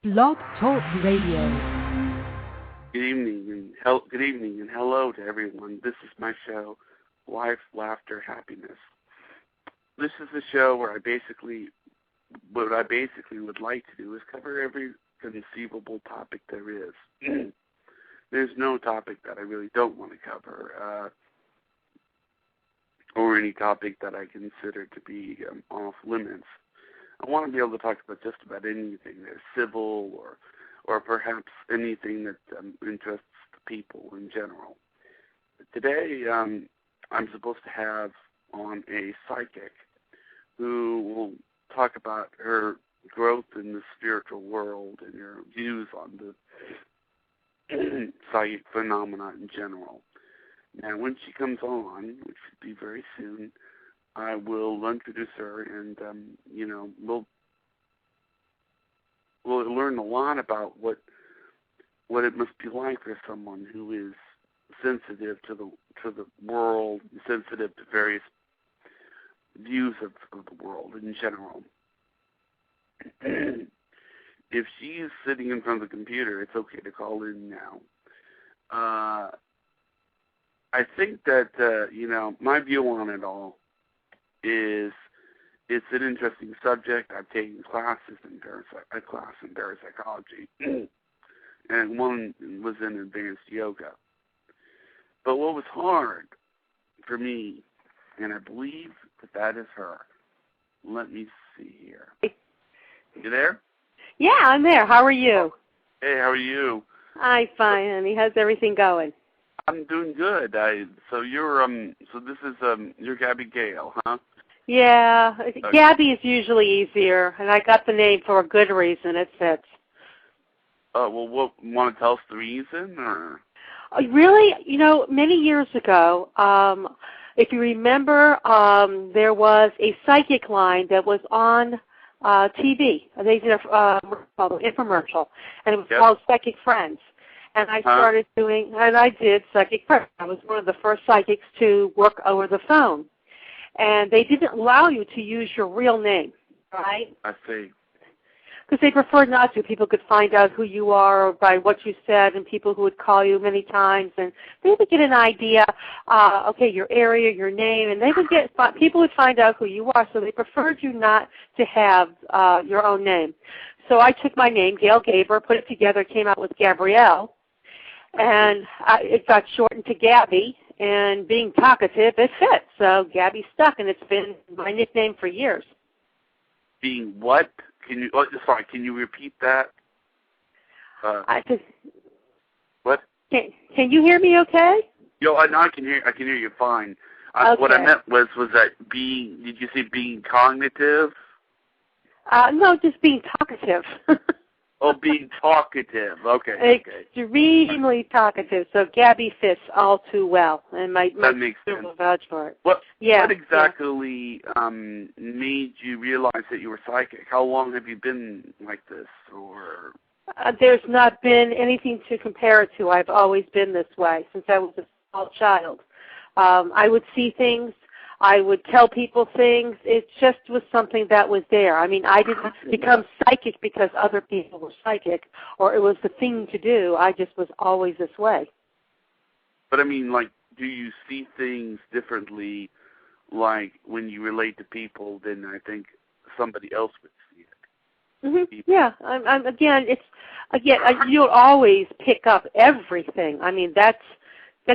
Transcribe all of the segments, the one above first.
Blog Talk Radio. Good evening and hello to everyone. This is my show, Life, Laughter, Happiness. This is a show where what I basically would like to do is cover every conceivable topic there is. There's no topic that I really don't want to cover, or any topic that I consider to be off limits. I want to be able to talk about just about anything that's civil or perhaps anything that interests the people in general. Today, I'm supposed to have on a psychic who will talk about her growth in the spiritual world and her views on the psychic phenomena in general. Now, when she comes on, which should be very soon, I will introduce her, and we'll learn a lot about what it must be like for someone who is sensitive to the world, sensitive to various views of the world in general. If she's sitting in front of the computer, it's okay to call in now. I think that my view on it all is it's an interesting subject. I've taken classes in parapsychology, and one was in advanced yoga. But what was hard for me, and I believe that is her. Let me see here. You there? Yeah, I'm there. How are you? Hey, how are you? I'm fine, honey. How's everything going? I'm doing good. So you're you're Gabby Gail, huh? Yeah, Gabby is usually easier, and I got the name for a good reason. It fits. Well, want to tell us the reason, or? Really, many years ago, if you remember, there was a psychic line that was on TV. They did an infomercial, and it was called Psychic Friends. And I started I did Psychic Friends. I was one of the first psychics to work over the phone. And they didn't allow you to use your real name, right? I see. Because they preferred not to. People could find out who you are by what you said, and people who would call you many times, and they would get an idea, your area, your name, and people would find out who you are, so they preferred you not to have your own name. So I took my name, Gail Gaber, put it together, came out with Gabrielle, and it got shortened to Gabby, and being talkative, it fit. So Gabby stuck, and it's been my nickname for years. Being what? Can you repeat that? What? Can you hear me okay? I can hear you fine. Okay. What I meant was that did you say being cognitive? No, just being talkative. Oh, being talkative. Okay. Extremely talkative. So Gabby fits all too well, and that makes sense. Will vouch for it. What exactly made you realize that you were psychic? How long have you been like this, or? There's not been anything to compare it to. I've always been this way since I was a small child. I would see things. I would tell people things. It just was something that was there. I mean, I didn't become psychic because other people were psychic or it was the thing to do. I just was always this way. But I mean, do you see things differently, like when you relate to people, than I think somebody else would see it? Mm-hmm. Yeah. You'll always pick up everything. I mean, that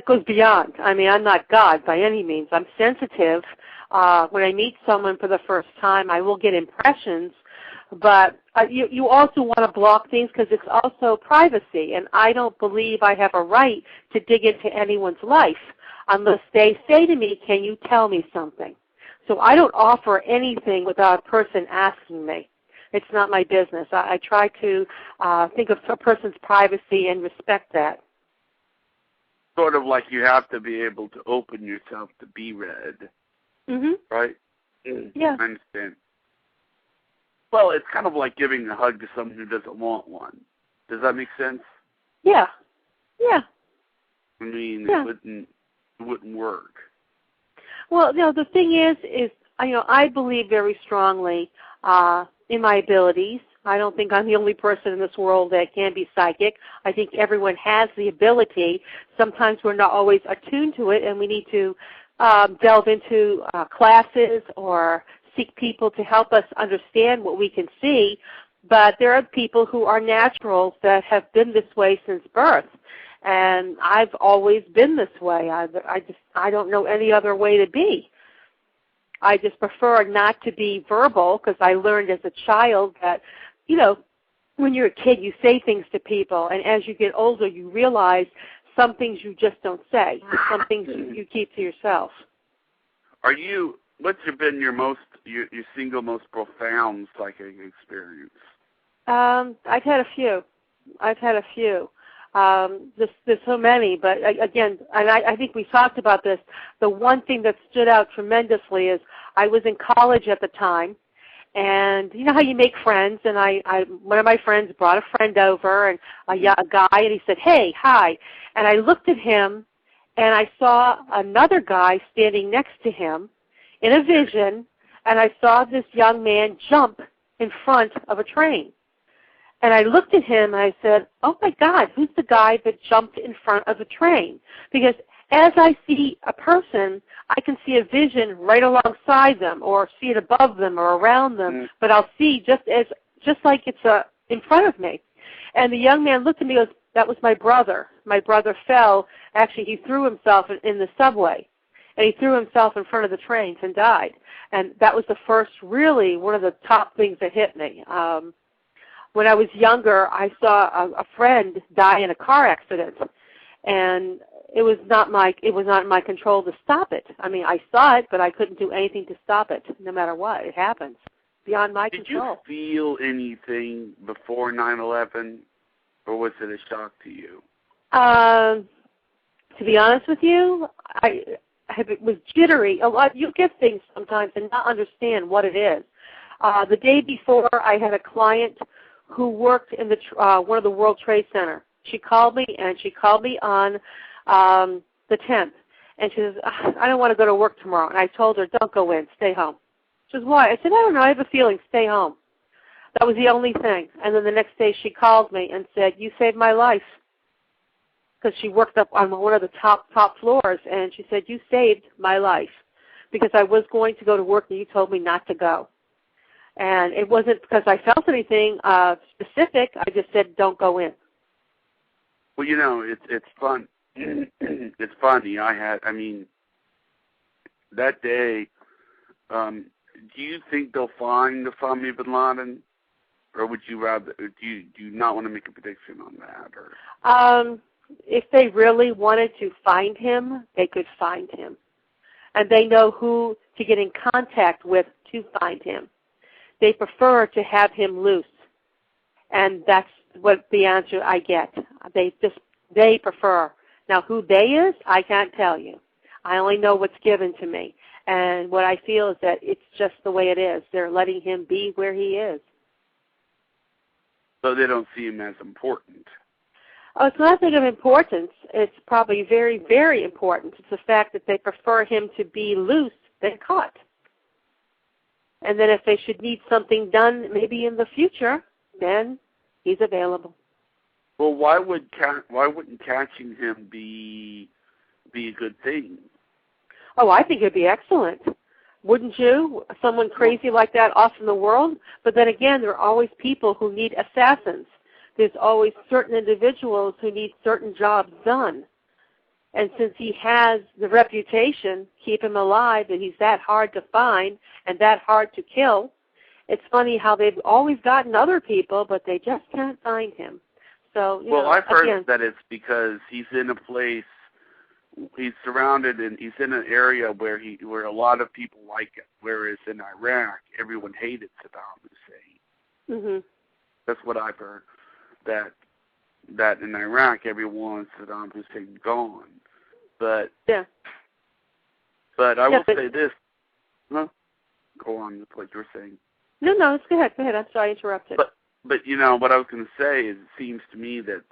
goes beyond. I mean, I'm not God by any means. I'm sensitive. When I meet someone for the first time, I will get impressions, but you also want to block things because it's also privacy, and I don't believe I have a right to dig into anyone's life unless they say to me, can you tell me something? So I don't offer anything without a person asking me. It's not my business. I try to think of a person's privacy and respect that. Sort of like you have to be able to open yourself to be read, right? Yeah. I understand. Well, it's kind of like giving a hug to someone who doesn't want one. Does that make sense? Yeah. Yeah. I mean, it wouldn't work. Well, the thing is, I believe very strongly in my abilities. I don't think I'm the only person in this world that can be psychic. I think everyone has the ability. Sometimes we're not always attuned to it, and we need to delve into classes or seek people to help us understand what we can see. But there are people who are naturals that have been this way since birth. And I've always been this way. I don't know any other way to be. I just prefer not to be verbal because I learned as a child that, you know, when you're a kid, you say things to people, and as you get older, you realize some things you just don't say, some things you keep to yourself. What's been your single most profound psychic experience? I've had a few. There's so many, but again, and I think we talked about this. The one thing that stood out tremendously is I was in college at the time, and you know how you make friends, and one of my friends brought a friend over, and a guy, and he said, "Hey, hi," and I looked at him, and I saw another guy standing next to him in a vision, and I saw this young man jump in front of a train. And I looked at him and I said, oh my God, who's the guy that jumped in front of a train? Because as I see a person, I can see a vision right alongside them or see it above them or around them, but I'll see just like it's in front of me. And the young man looked at me and goes, that was my brother. My brother fell. Actually, he threw himself in the subway. And he threw himself in front of the trains and died. And that was the first, really, one of the top things that hit me. When I was younger, I saw a friend die in a car accident, and it was not in my control to stop it. I mean, I saw it, but I couldn't do anything to stop it, no matter what. It happens beyond my control. Did you feel anything before 9/11, or was it a shock to you? To be honest with you, it was jittery. A lot. You get things sometimes and not understand what it is. The day before, I had a client who worked in one of the World Trade Center. She called me, and she called me on the 10th. And she says, I don't want to go to work tomorrow. And I told her, don't go in, stay home. She says, why? I said, I don't know, I have a feeling, stay home. That was the only thing. And then the next day she called me and said, you saved my life. Because she worked up on one of the top floors, and she said, you saved my life. Because I was going to go to work, and you told me not to go. And it wasn't because I felt anything specific. I just said, don't go in. Well, you know, it's fun. It's funny. That day, do you think they'll find Osama bin Laden? Or would you rather, do you not want to make a prediction on that? Or? If they really wanted to find him, they could find him. And they know who to get in contact with to find him. They prefer to have him loose, and that's what the answer I get. They prefer. Now, who they is, I can't tell you. I only know what's given to me, and what I feel is that it's just the way it is. They're letting him be where he is. So they don't see him as important. Oh, it's not a thing of importance. It's probably very, very important. It's the fact that they prefer him to be loose than caught. And then if they should need something done maybe in the future, then he's available. Well, why wouldn't catching him be a good thing? Oh, I think it'd be excellent. Wouldn't you? Someone crazy like that off in the world? But then again, there are always people who need assassins. There's always certain individuals who need certain jobs done. And since he has the reputation, keep him alive, and he's that hard to find and that hard to kill, it's funny how they've always gotten other people, but they just can't find him. So, I've heard that it's because he's in a place, he's surrounded, and he's in an area where a lot of people like him, whereas in Iraq, everyone hated Saddam Hussein. Mm-hmm. That's what I've heard, that in Iraq, everyone wants Saddam Hussein gone. But I will say this. No, go on with what you were saying. No, go ahead. I'm sorry I interrupted. But you know what I was going to say is, it seems to me that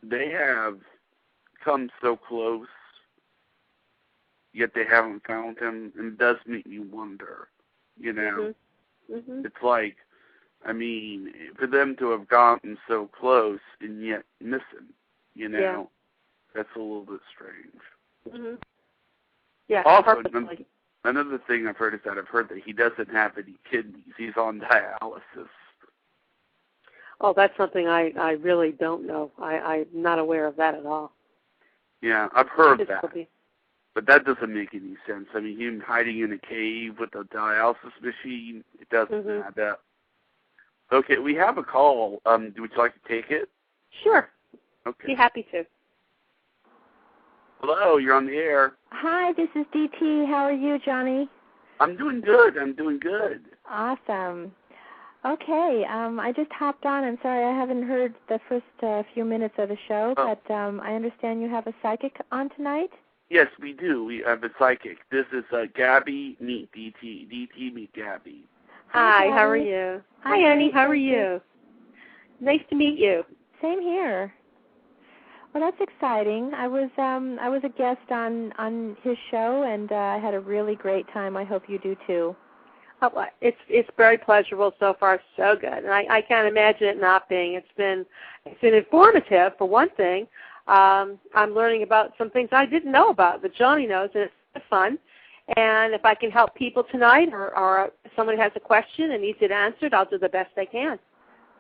they have come so close, yet they haven't found him, and it does make me wonder You know, Mm-hmm. it's like, I mean, for them to have gotten so close and yet missing, you know, that's a little bit strange. Mm-hmm. Yeah. Also, another thing I've heard is that he doesn't have any kidneys. He's on dialysis. Oh, that's something I really don't know. I'm not aware of that at all. Yeah, I've heard that. But that doesn't make any sense. I mean, him hiding in a cave with a dialysis machine, it doesn't add up. Okay, we have a call. Would you like to take it? Sure. Okay. Be happy to. Hello, you're on the air. Hi, this is DT. How are you, Johnny? I'm doing good. I'm doing good. Awesome. Okay, I just hopped on. I'm sorry I haven't heard the first few minutes of the show, but I understand you have a psychic on tonight? Yes, we do. We have a psychic. This is Gabby meet DT. DT meet Gabby. Hi, how are you? Hi, Annie. How are you? Nice to meet you. Same here. Well, that's exciting. I was a guest on his show, and I had a really great time. I hope you do too. Oh, it's very pleasurable so far. So good, and I can't imagine it not being. It's been informative for one thing. I'm learning about some things I didn't know about that Johnny knows, and it's fun. And if I can help people tonight, or someone has a question and needs it answered, I'll do the best I can.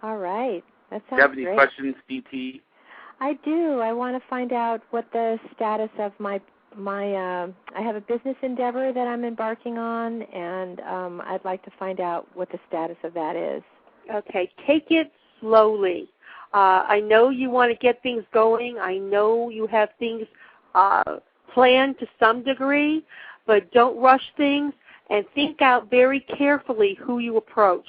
All right. That sounds great. Do you have any questions, DT? I do. I want to find out what the status of my I have a business endeavor that I'm embarking on, and I'd like to find out what the status of that is. Okay. Take it slowly. I know you want to get things going. I know you have things planned to some degree, but don't rush things and think out very carefully who you approach.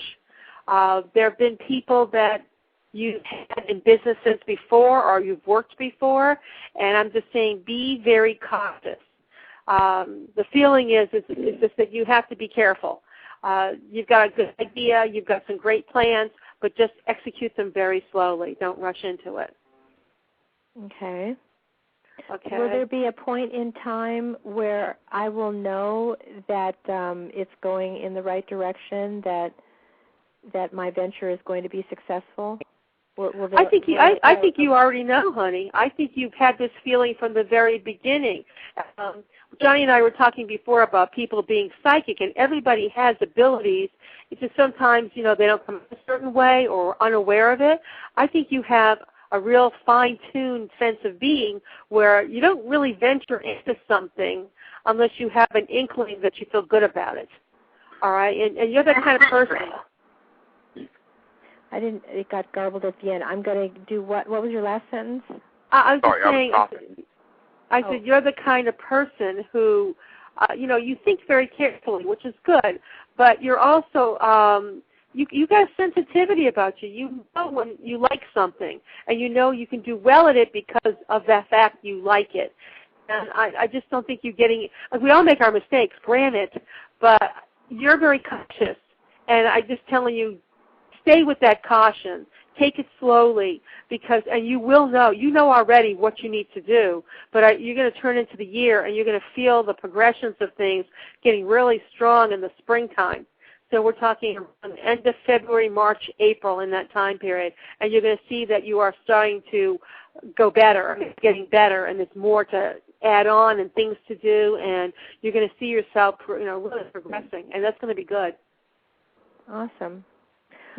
There have been people that you've had in businesses before or you've worked before, and I'm just saying be very cautious. The feeling is just that you have to be careful. You've got a good idea, you've got some great plans, but just execute them very slowly. Don't rush into it. Okay. Okay. Will there be a point in time where I will know that it's going in the right direction, that my venture is going to be successful? I think you already know, honey. I think you've had this feeling from the very beginning. Johnny and I were talking before about people being psychic, and everybody has abilities. It's just sometimes, they don't come a certain way or unaware of it. I think you have a real fine-tuned sense of being where you don't really venture into something unless you have an inkling that you feel good about it. All right? And you're that kind of person. It got garbled at the end. I'm going to do what? What was your last sentence? I was just saying, I said you're the kind of person who, you think very carefully, which is good, but you're also, you got a sensitivity about you. You know when you like something, and you know you can do well at it because of that fact you like it. And I just don't think you're getting, we all make our mistakes, granted, but you're very cautious, and I'm just telling you, stay with that caution. Take it slowly, and you will know. You know already what you need to do, but you're going to turn into the year, and you're going to feel the progressions of things getting really strong in the springtime. So we're talking around the end of February, March, April, in that time period, and you're going to see that you are starting to go better, getting better, and there's more to add on and things to do, and you're going to see yourself, really progressing, and that's going to be good. Awesome.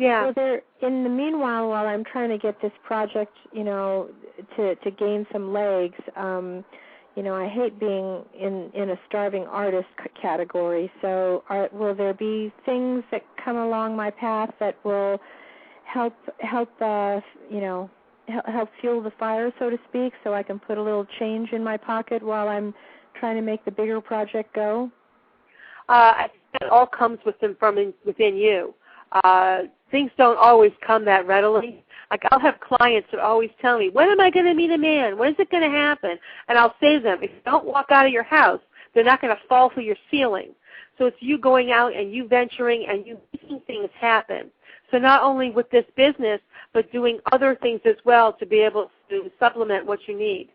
Yeah. Well, in the meanwhile, while I'm trying to get this project, to gain some legs, I hate being in a starving artist category. So, will there be things that come along my path that will help fuel the fire, so to speak, so I can put a little change in my pocket while I'm trying to make the bigger project go? I think it all comes from within you. Things don't always come that readily. Like I'll have clients that always tell me, when am I going to meet a man? When is it going to happen? And I'll say to them, if you don't walk out of your house, they're not going to fall through your ceiling. So it's you going out and you venturing and you making things happen. So not only with this business, but doing other things as well to be able to supplement what you need.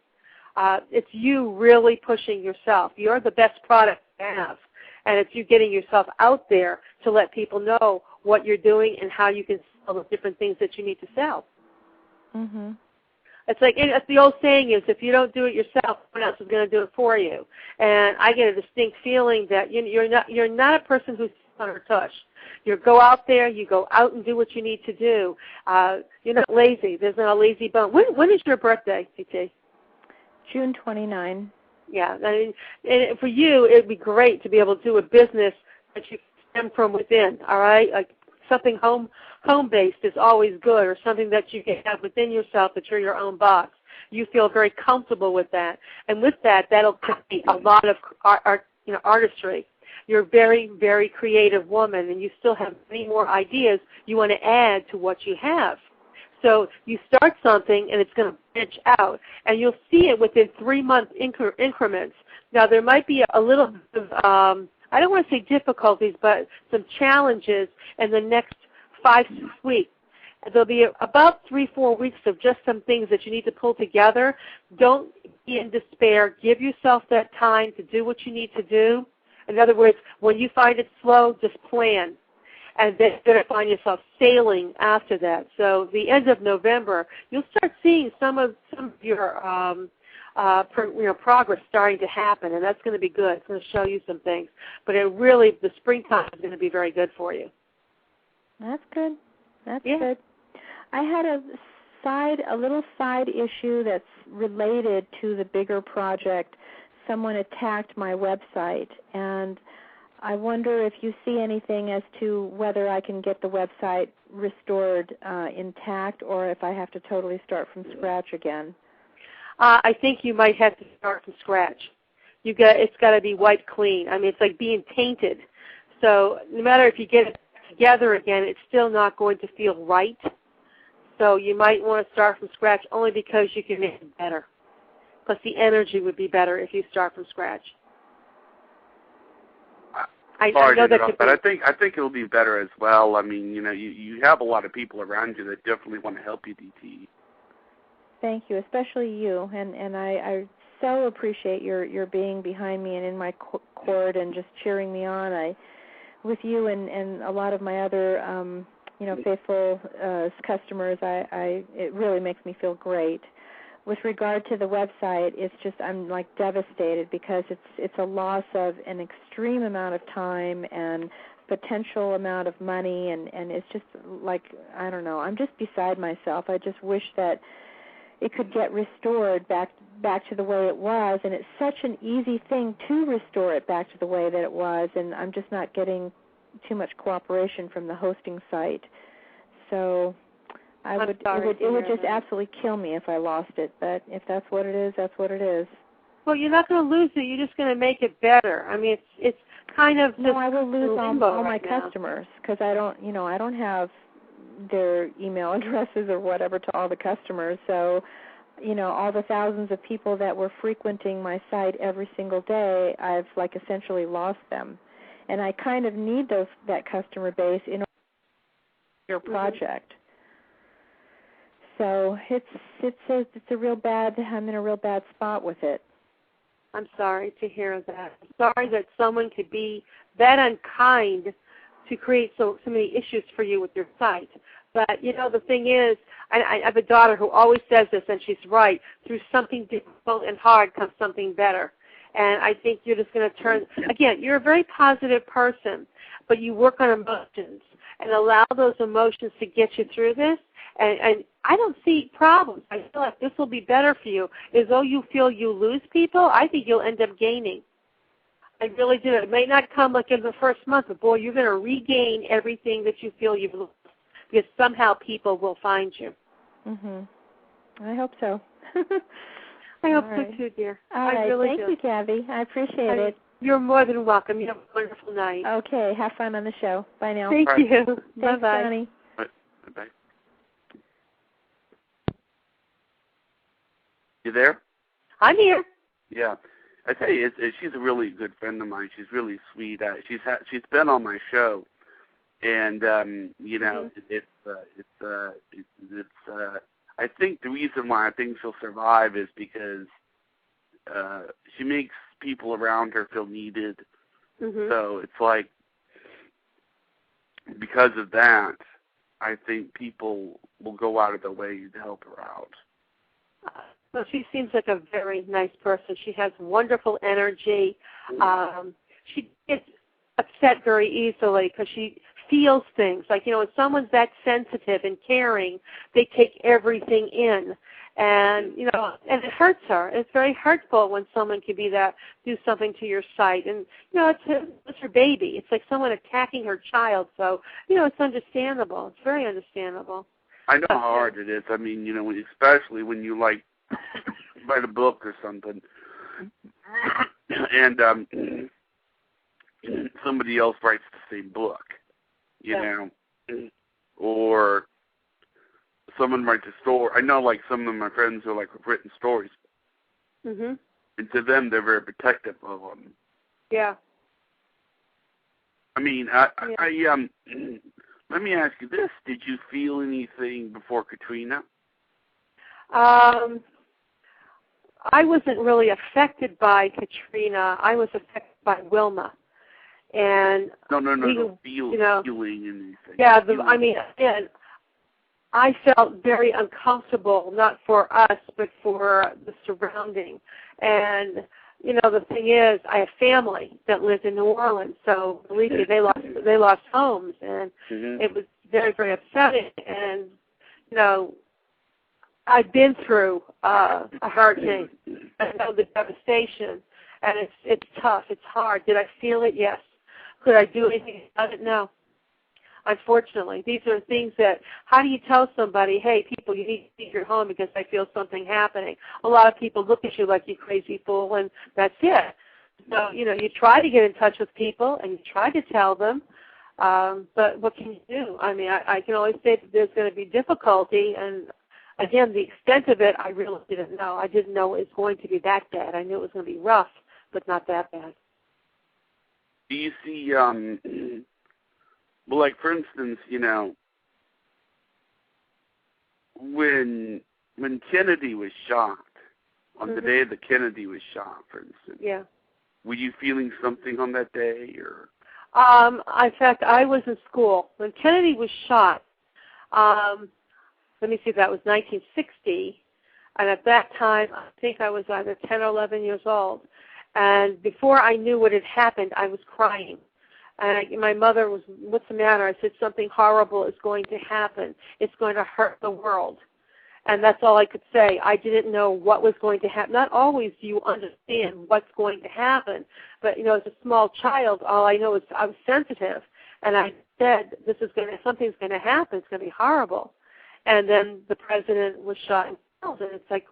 It's you really pushing yourself. You're the best product to have. And it's you getting yourself out there to let people know what you're doing and how you can sell the different things that you need to sell. Mhm. It's like the old saying is, if you don't do it yourself, someone else is going to do it for you. And I get a distinct feeling that you're not a person who's on her tush. You go out there, you go out and do what you need to do. You're not lazy. There's not a lazy bone. When is your birthday, CT? June 29. Yeah, I mean, and for you, it'd be great to be able to do a business that you stem from within. All right, like something home-based is always good, or something that you can have within yourself that you're your own boss. You feel very comfortable with that, and with that, that'll create a lot of artistry. You're a very, very creative woman, and you still have many more ideas you want to add to what you have. So you start something, and it's going to branch out, and you'll see it within 3-month increments. Now, there might be a little bit of, I don't want to say difficulties, but some challenges in the next 5-6 weeks. There'll be about 3-4 weeks of just some things that you need to pull together. Don't be in despair. Give yourself that time to do what you need to do. In other words, when you find it slow, just plan. And then you're going to find yourself sailing after that. So the end of November, you'll start seeing some of your progress starting to happen, and that's going to be good. It's going to show you some things. But the springtime is going to be very good for you. That's good. That's good. I had a little side issue that's related to the bigger project. Someone attacked my website, and I wonder if you see anything as to whether I can get the website restored intact, or if I have to totally start from scratch again. I think you might have to start from scratch. It's got to be wiped clean. I mean, it's like being tainted. So no matter if you get it together again, it's still not going to feel right. So you might want to start from scratch only because you can make it better. Plus the energy would be better if you start from scratch. I know that but I think it'll be better as well. I mean, you have a lot of people around you that definitely want to help you, DT. Thank you, especially you, and I so appreciate your being behind me and in my court and just cheering me on. With you and a lot of my other faithful customers, it really makes me feel great. With regard to the website, it's just I'm like devastated because it's a loss of an extreme amount of time and potential amount of money, and it's just like, I don't know, I'm just beside myself. I just wish that it could get restored back to the way it was, and it's such an easy thing to restore it back to the way that it was, and I'm just not getting too much cooperation from the hosting site. So it would just absolutely kill me if I lost it, but if that's what it is, that's what it is. Well, you're not going to lose it. You're just going to make it better. I mean, it's kind of no. I will lose all my right customers because I don't have their email addresses or whatever to all the customers. So, all the thousands of people that were frequenting my site every single day, I've essentially lost them, and I kind of need that customer base in order to your project. So it's a real bad. I'm in a real bad spot with it. I'm sorry to hear that. I'm sorry that someone could be that unkind to create so many issues for you with your site. But the thing is, I have a daughter who always says this, and she's right. Through something difficult and hard comes something better. And I think you're just going to turn. Again, you're a very positive person, but you work on emotions and allow those emotions to get you through this. And I don't see problems. I feel like this will be better for you. As though you feel you lose people, I think you'll end up gaining. I really do. It may not come in the first month, but boy, you're going to regain everything that you feel you've lost because somehow people will find you. Mhm. I hope so. I hope so too, dear. All right. I really Thank you, Gabby. I appreciate it. You're more than welcome. You have a wonderful night. Okay. Have fun on the show. Bye now. Thank you. Thanks, Bye-bye. Johnny. Bye-bye. You there? I'm here. Yeah. I tell you, she's a really good friend of mine. She's really sweet. She's been on my show, and it's I think the reason why I think she'll survive is because she makes people around her feel needed. Mm-hmm. So it's like, because of that, I think people will go out of their way to help her out. Well, she seems like a very nice person. She has wonderful energy. She gets upset very easily because she feels things. Like, when someone's that sensitive and caring, they take everything in. And, and it hurts her. It's very hurtful when someone can be that, do something to your sight. And, it's her baby. It's like someone attacking her child. So, it's understandable. It's very understandable. I know how hard it is. I mean, especially when you, like, write a book or something, and somebody else writes the same book, you know, or someone writes a story. I know, like, some of my friends who, like, have written stories, mm-hmm. and to them, they're very protective of them. Yeah. I mean, let me ask you this. Did you feel anything before Katrina? I wasn't really affected by Katrina. I was affected by Wilma. And no. Feeling anything. Yeah, again, I felt very uncomfortable, not for us, but for the surrounding. And, the thing is, I have family that lived in New Orleans, so believe me, they lost homes, and it was very, very upsetting. And, I've been through a hurricane. I know the devastation, and it's tough. It's hard. Did I feel it? Yes. Could I do anything about it? No. Unfortunately, these are things that, how do you tell somebody, hey, people, you need to leave your home because I feel something happening? A lot of people look at you like you crazy fool, and that's it. So, you try to get in touch with people, and you try to tell them, but what can you do? I mean, I can always say that there's going to be difficulty, and again, the extent of it, I really didn't know. I didn't know it was going to be that bad. I knew it was going to be rough, but not that bad. Do you see, well, like, for instance, when Kennedy was shot, on the day that Kennedy was shot, for instance, were you feeling something on that day, or? In fact, I was in school. When Kennedy was shot, let me see, that was 1960, and at that time, I think I was either 10 or 11 years old. And before I knew what had happened, I was crying. And my mother was, what's the matter? I said, something horrible is going to happen. It's going to hurt the world. And that's all I could say. I didn't know what was going to happen. Not always do you understand what's going to happen. But, as a small child, all I know is I was sensitive. And I said, something's going to happen. It's going to be horrible. And then the president was shot and killed. And it's like,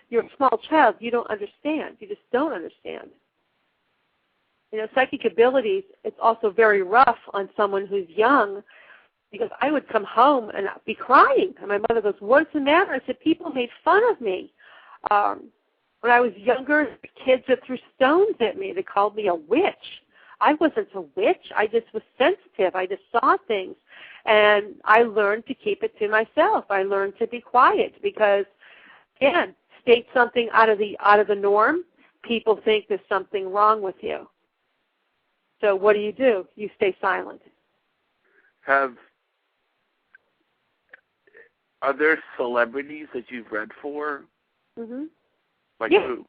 you're a small child. You don't understand. You just don't understand. Psychic abilities, it's also very rough on someone who's young, because I would come home and I'd be crying. And my mother goes, what's the matter? I said, people made fun of me. When I was younger, kids that threw stones at me. They called me a witch. I wasn't a witch. I just was sensitive. I just saw things. And I learned to keep it to myself. I learned to be quiet because, again, state something out of the norm, people think there's something wrong with you. So what do? You stay silent. Are there celebrities that you've read for? Mm-hmm. Like who?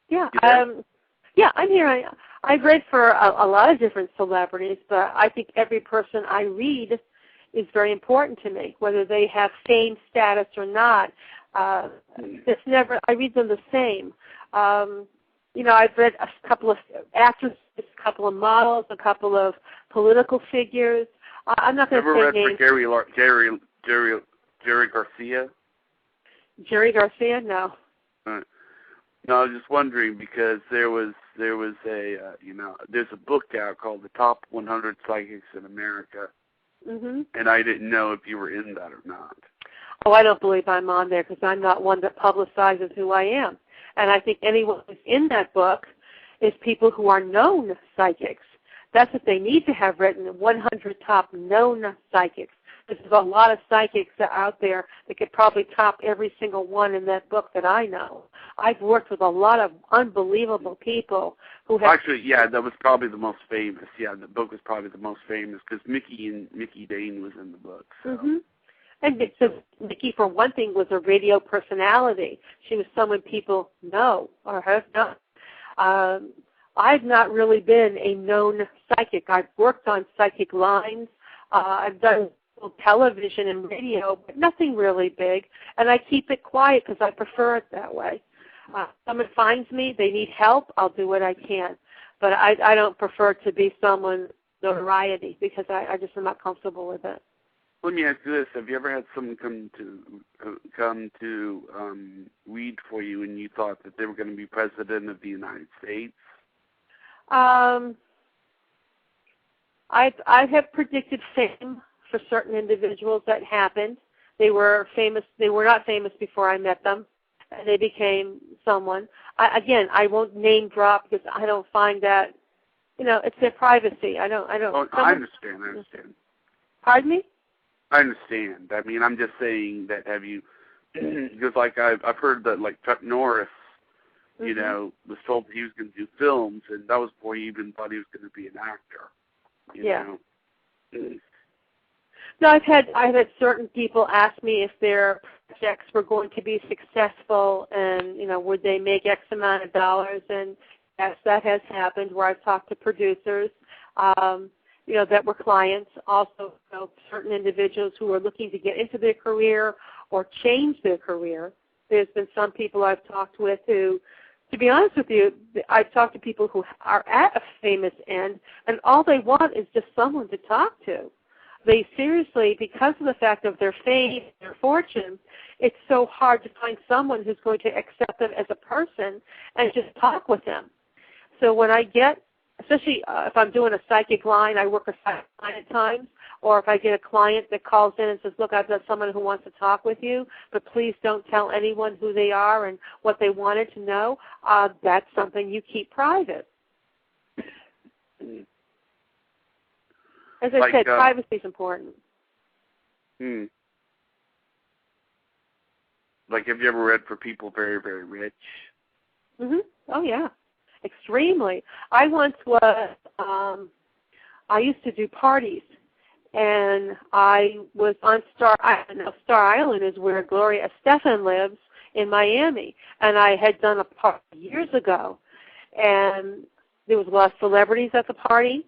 Yeah. I'm here. I've read for a lot of different celebrities, but I think every person I read is very important to me, whether they have fame status or not. I read them the same. I've read a couple of actresses, a couple of models, a couple of political figures. I'm not going to say names. Ever read for Jerry Garcia? Jerry Garcia? No. No, I was just wondering because there was a there's a book out called The Top 100 Psychics in America, and I didn't know if you were in that or not. Oh, I don't believe I'm on there because I'm not one that publicizes who I am. And I think anyone who's in that book is people who are known psychics. That's what they need to have written, 100 top known psychics. There's a lot of psychics out there that could probably top every single one in that book that I know. I've worked with a lot of unbelievable people who have... Actually, yeah, that was probably the most famous. Yeah, the book was probably the most famous because Mickey Dane was in the book. So. Mm-hmm. And so Mickey, for one thing, was a radio personality. She was someone people know or have known. I've not really been a known psychic. I've worked on psychic lines. I've done television and radio, but nothing really big. And I keep it quiet because I prefer it that way. Someone finds me, they need help, I'll do what I can. But I don't prefer to be someone's notoriety because I just am not comfortable with it. Let me ask you this: have you ever had someone come to read for you, and you thought that they were going to be president of the United States? I have predicted fame for certain individuals that happened. They were famous. They were not famous before I met them, and they became someone. I won't name drop because I don't find that, it's their privacy. I don't. Oh, I understand. Pardon me? I understand. I mean, I'm just saying that have you, because like I've heard that like Chuck Norris, was told that he was going to do films, and that was before he even thought he was going to be an actor. You know? No, I've had certain people ask me if their projects were going to be successful, and would they make X amount of dollars, and yes, that has happened where I've talked to producers. That were clients, also certain individuals who are looking to get into their career or change their career. There's been some people I've talked with who, to be honest with you, I've talked to people who are at a famous end, and all they want is just someone to talk to. They seriously, because of the fact of their fame, their fortune, it's so hard to find someone who's going to accept them as a person and just talk with them. So when I get, especially if I'm doing a psychic line, I work a psychic line at times, or if I get a client that calls in and says, look, I've got someone who wants to talk with you, but please don't tell anyone who they are and what they wanted to know, that's something you keep private. As I said, privacy is important. Like, have you ever read for people very, very rich? Oh, yeah. Extremely. I once was, I used to do parties, and I was on Star Island. Now, Star Island is where Gloria Estefan lives in Miami, and I had done a party years ago, and there was a lot of celebrities at the party,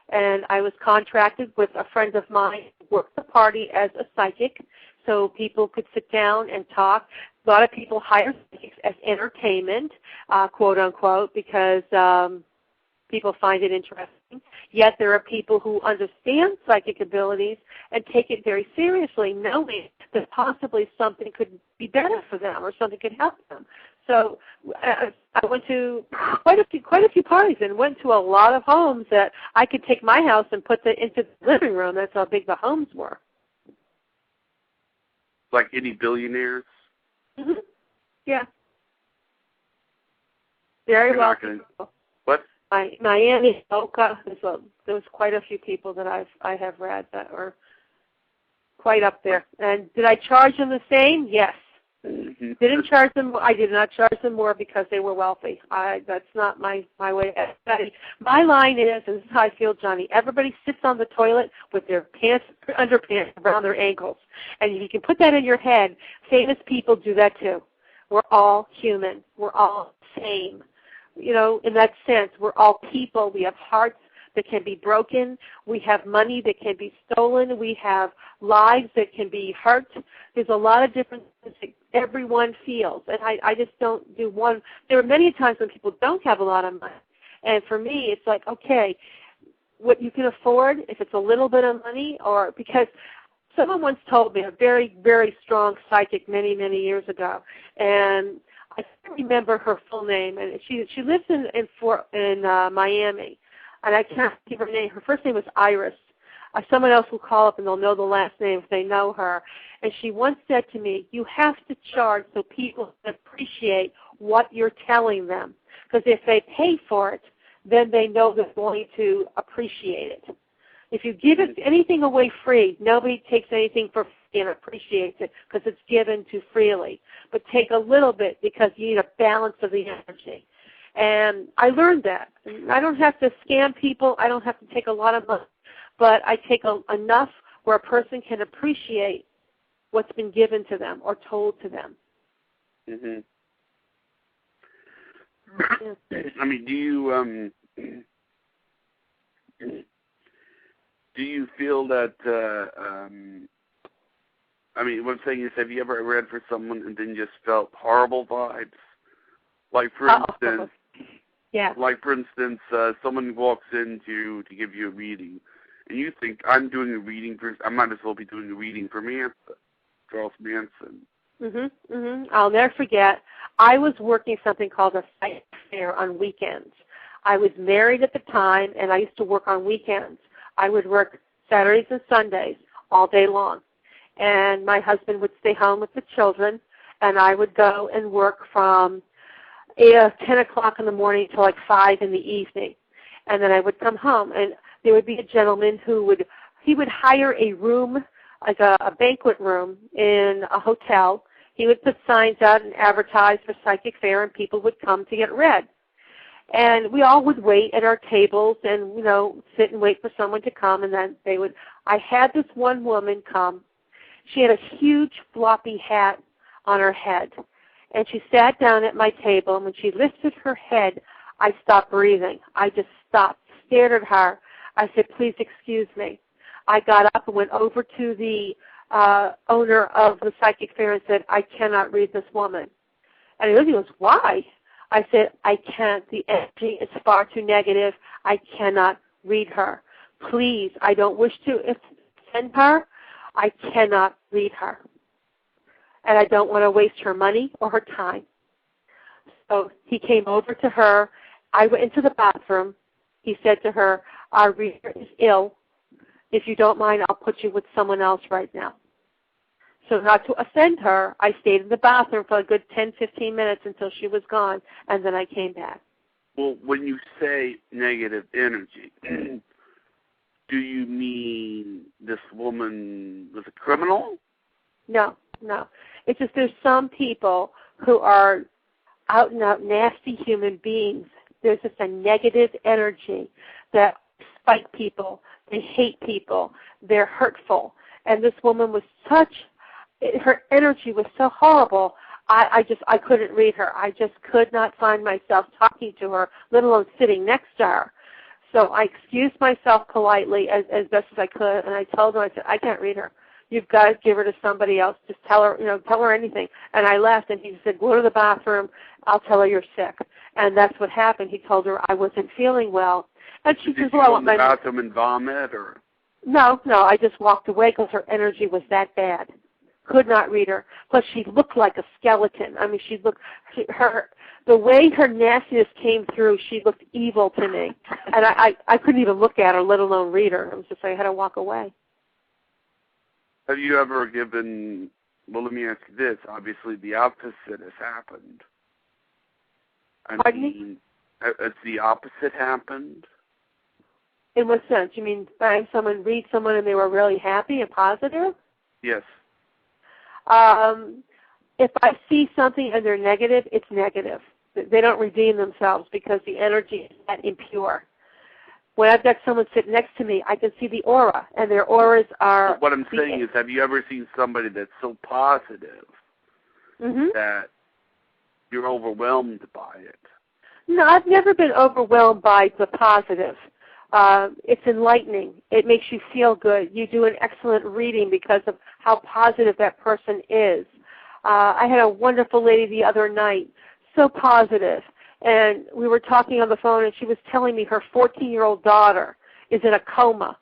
and I was contracted with a friend of mine who worked the party as a psychic, so people could sit down and talk. A lot of people hire psychics as entertainment, quote unquote, because people find it interesting. Yet there are people who understand psychic abilities and take it very seriously, knowing that possibly something could be better for them or something could help them. So I went to quite a few parties and went to a lot of homes that I could take my house and put into the living room. That's how big the homes were. Like any billionaires? Yeah. Very well. What? Miami, Boca. There was quite a few people that I have read that were quite up there. And did I charge them the same? Yes. Didn't charge them. I did not charge them more because they were wealthy. That's not my way of study. My line is, and this is how I feel, Johnny. Everybody sits on the toilet with their underpants around their ankles, and if you can put that in your head, famous people do that too. We're all human. We're all the same. In that sense, we're all people. We have hearts that can be broken. We have money that can be stolen. We have lives that can be hurt. There's a lot of different things that everyone feels, and I just don't do one. There are many times when people don't have a lot of money, and for me, it's like, okay, what you can afford, if it's a little bit of money, or because someone once told me, a very, very strong psychic many, many years ago, and I can't remember her full name, and she lives in Miami, and I can't give her name. Her first name was Iris. Someone else will call up and they'll know the last name if they know her. And she once said to me, you have to charge so people appreciate what you're telling them. Because if they pay for it, then they know they're going to appreciate it. If you give anything away free, nobody takes anything for and appreciates it because it's given too freely. But take a little bit because you need a balance of the energy. And I learned that. I don't have to scam people. I don't have to take a lot of money. But I take enough where a person can appreciate what's been given to them or told to them. Mhm. Yeah. I mean, do you feel that? I mean, what I'm saying is, have you ever read for someone and then just felt horrible vibes? Like for instance, yeah. Like for instance, someone walks in to give you a reading, and you think I'm doing a reading for. I might as well be doing a reading for Charles Manson. I'll never forget. I was working something called a psychic fair on weekends. I was married at the time, and I used to work on weekends. I would work Saturdays and Sundays all day long. And my husband would stay home with the children, and I would go and work from 10 o'clock in the morning till like 5 in the evening. And then I would come home, and there would be a gentleman who would hire a room, like a banquet room in a hotel. He would put signs out and advertise for psychic fair, and people would come to get read. And we all would wait at our tables and, sit and wait for someone to come, and then I had this one woman come. She had a huge floppy hat on her head, and she sat down at my table, and when she lifted her head, I stopped breathing. I just stopped, stared at her. I said, "Please excuse me." I got up and went over to the owner of the psychic fair and said, "I cannot read this woman." And he goes, "Why?" I said, "I can't. The energy is far too negative. I cannot read her. Please, I don't wish to offend her. I cannot read her. And I don't want to waste her money or her time." So he came over to her. I went into the bathroom. He said to her, "Our reader is ill. If you don't mind, I'll put you with someone else right now." So not to offend her, I stayed in the bathroom for a good 10, 15 minutes until she was gone, and then I came back. Well, when you say negative energy, do you mean this woman was a criminal? No. It's just there's some people who are out and out nasty human beings. There's just a negative energy that spite people. They hate people. They're hurtful. And this woman was her energy was so horrible, I couldn't read her. I just could not find myself talking to her, let alone sitting next to her. So I excused myself politely as best as I could, and I told her, I said, "I can't read her. You've got to give her to somebody else. Just tell her anything." And I left, and he said, "Go to the bathroom. I'll tell her you're sick." And that's what happened. He told her I wasn't feeling well. And she says, "Well, did you go in the bathroom and vomit, or?" No, I just walked away because her energy was that bad. Could not read her. Plus, she looked like a skeleton. I mean, the way her nastiness came through, she looked evil to me. And I couldn't even look at her, let alone read her. It was just I had to walk away. Have you ever given, well, let me ask you this. Obviously, the opposite has happened. Pardon me? Has the opposite happened? In what sense? You mean read someone and they were really happy and positive? Yes. If I see something and they're negative, it's negative. They don't redeem themselves because the energy is that impure. When I've got someone sit next to me, I can see the aura, and their auras are... What I'm saying is, have you ever seen somebody that's so positive that you're overwhelmed by it? No, I've never been overwhelmed by the positive. It's enlightening. It makes you feel good. You do an excellent reading because of how positive that person is. I had a wonderful lady the other night, so positive. And we were talking on the phone, and she was telling me her 14-year-old daughter is in a coma,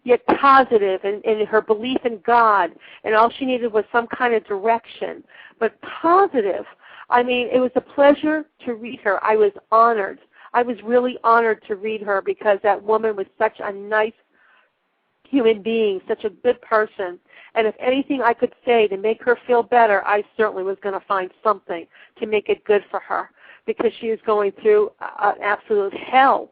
yet positive in her belief in God, and all she needed was some kind of direction. But positive. I mean, it was a pleasure to read her. I was honored. I was really honored to read her because that woman was such a nice human being, such a good person. And if anything I could say to make her feel better, I certainly was going to find something to make it good for her because she is going through an absolute hell